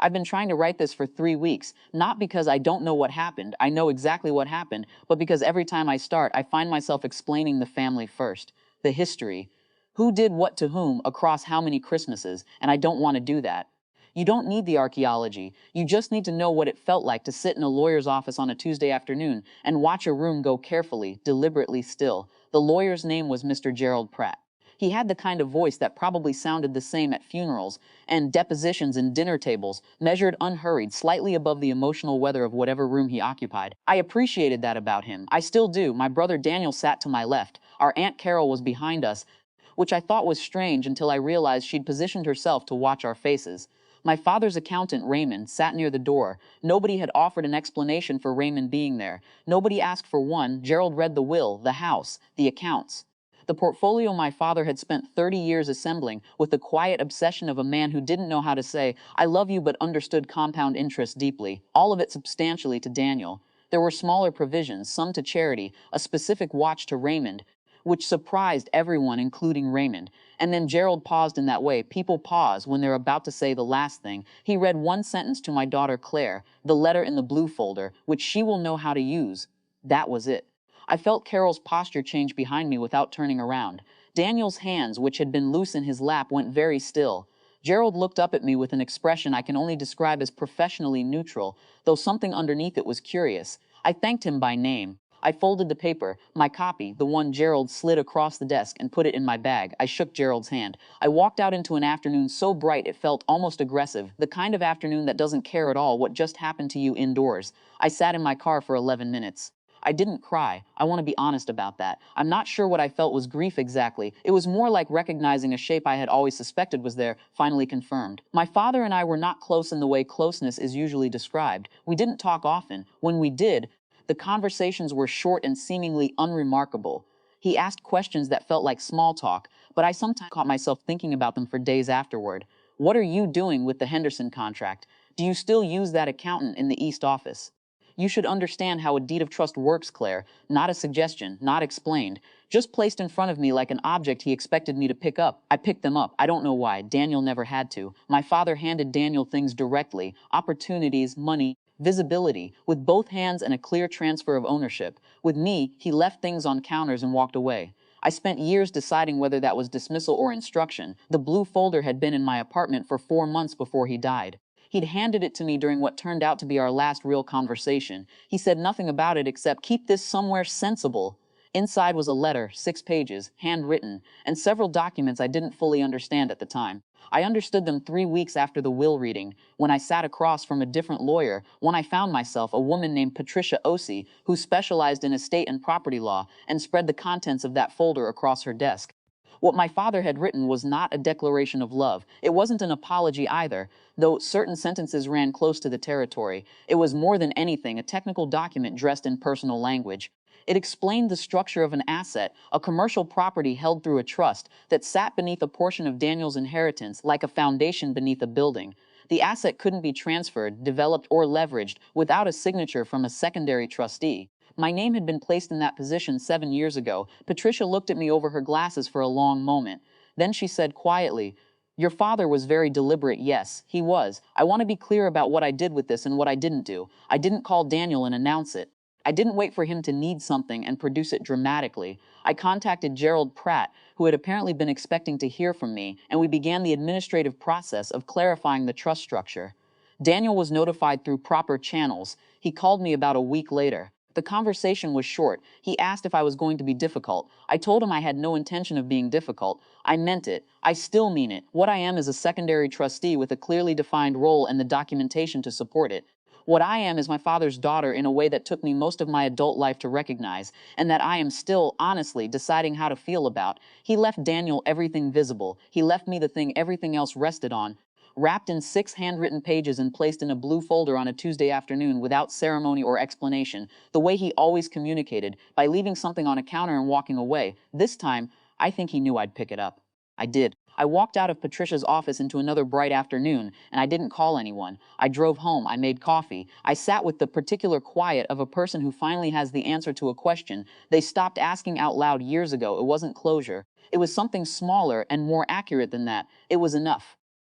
I've been trying to write this for 3 weeks, not because I don't know what happened, I know exactly what happened, but because every time I start, I find myself explaining the family first, the history. Who did what to whom across how many Christmases, and I don't want to do that. You don't need the archaeology. You just need to know what it felt like to sit in a lawyer's office on a Tuesday afternoon and watch a room go carefully, deliberately still. The lawyer's name was Mr. Gerald Pratt. He had the kind of voice that probably sounded the same at funerals and depositions and dinner tables, measured unhurried, slightly above the emotional weather of whatever room he occupied. I appreciated that about him. I still do. My brother Daniel sat to my left. Our Aunt Carol was behind us, which I thought was strange until I realized she'd positioned herself to watch our faces. My father's accountant, Raymond, sat near the door. Nobody had offered an explanation for Raymond being there. Nobody asked for one. Gerald read the will, the house, the accounts. The portfolio my father had spent 30 years assembling with the quiet obsession of a man who didn't know how to say, "I love you," but understood compound interest deeply, all of it substantially to Daniel. There were smaller provisions, some to charity, a specific watch to Raymond, which surprised everyone, including Raymond. And then Gerald paused in that way. People pause when they're about to say the last thing. He read one sentence to my daughter Claire, the letter in the blue folder, which she will know how to use. That was it. I felt Carol's posture change behind me without turning around. Daniel's hands, which had been loose in his lap, went very still. Gerald looked up at me with an expression I can only describe as professionally neutral, though something underneath it was curious. I thanked him by name. I folded the paper, my copy, the one Gerald slid across the desk, and put it in my bag. I shook Gerald's hand. I walked out into an afternoon so bright it felt almost aggressive, the kind of afternoon that doesn't care at all what just happened to you indoors. I sat in my car for 11 minutes. I didn't cry. I want to be honest about that. I'm not sure what I felt was grief exactly. It was more like recognizing a shape I had always suspected was there, finally confirmed. My father and I were not close in the way closeness is usually described. We didn't talk often. When we did, the conversations were short and seemingly unremarkable. He asked questions that felt like small talk, but I sometimes caught myself thinking about them for days afterward. What are you doing with the Henderson contract? Do you still use that accountant in the East office? You should understand how a deed of trust works, Claire. Not a suggestion, not explained. Just placed in front of me like an object he expected me to pick up. I picked them up. I don't know why. Daniel never had to. My father handed Daniel things directly. Opportunities, money, visibility, with both hands and a clear transfer of ownership. With me, he left things on counters and walked away. I spent years deciding whether that was dismissal or instruction. The blue folder had been in my apartment for 4 months before he died. He'd handed it to me during what turned out to be our last real conversation. He said nothing about it except, "Keep this somewhere sensible." Inside was a letter, 6 pages, handwritten, and several documents I didn't fully understand at the time. I understood them 3 weeks after the will reading, when I sat across from a different lawyer, when I found myself, a woman named Patricia Ossie, who specialized in estate and property law, and spread the contents of that folder across her desk. What my father had written was not a declaration of love. It wasn't an apology either, though certain sentences ran close to the territory. It was more than anything a technical document dressed in personal language. It explained the structure of an asset, a commercial property held through a trust that sat beneath a portion of Daniel's inheritance like a foundation beneath a building. The asset couldn't be transferred, developed, or leveraged without a signature from a secondary trustee. My name had been placed in that position 7 years ago. Patricia looked at me over her glasses for a long moment. Then she said quietly, "Your father was very deliberate." Yes, he was. I want to be clear about what I did with this and what I didn't do. I didn't call Daniel and announce it. I didn't wait for him to need something and produce it dramatically. I contacted Gerald Pratt, who had apparently been expecting to hear from me, and we began the administrative process of clarifying the trust structure. Daniel was notified through proper channels. He called me about a week later. The conversation was short. He asked if I was going to be difficult. I told him I had no intention of being difficult. I meant it. I still mean it. What I am is a secondary trustee with a clearly defined role and the documentation to support it. What I am is my father's daughter in a way that took me most of my adult life to recognize, and that I am still, honestly, deciding how to feel about. He left Daniel everything visible. He left me the thing everything else rested on, wrapped in 6 handwritten pages and placed in a blue folder on a Tuesday afternoon without ceremony or explanation, the way he always communicated, by leaving something on a counter and walking away. This time, I think he knew I'd pick it up. I did. I walked out of Patricia's office into another bright afternoon, and I didn't call anyone. I drove home. I made coffee. I sat with the particular quiet of a person who finally has the answer to a question they stopped asking out loud years ago. It wasn't closure. It was something smaller and more accurate than that. It was enough.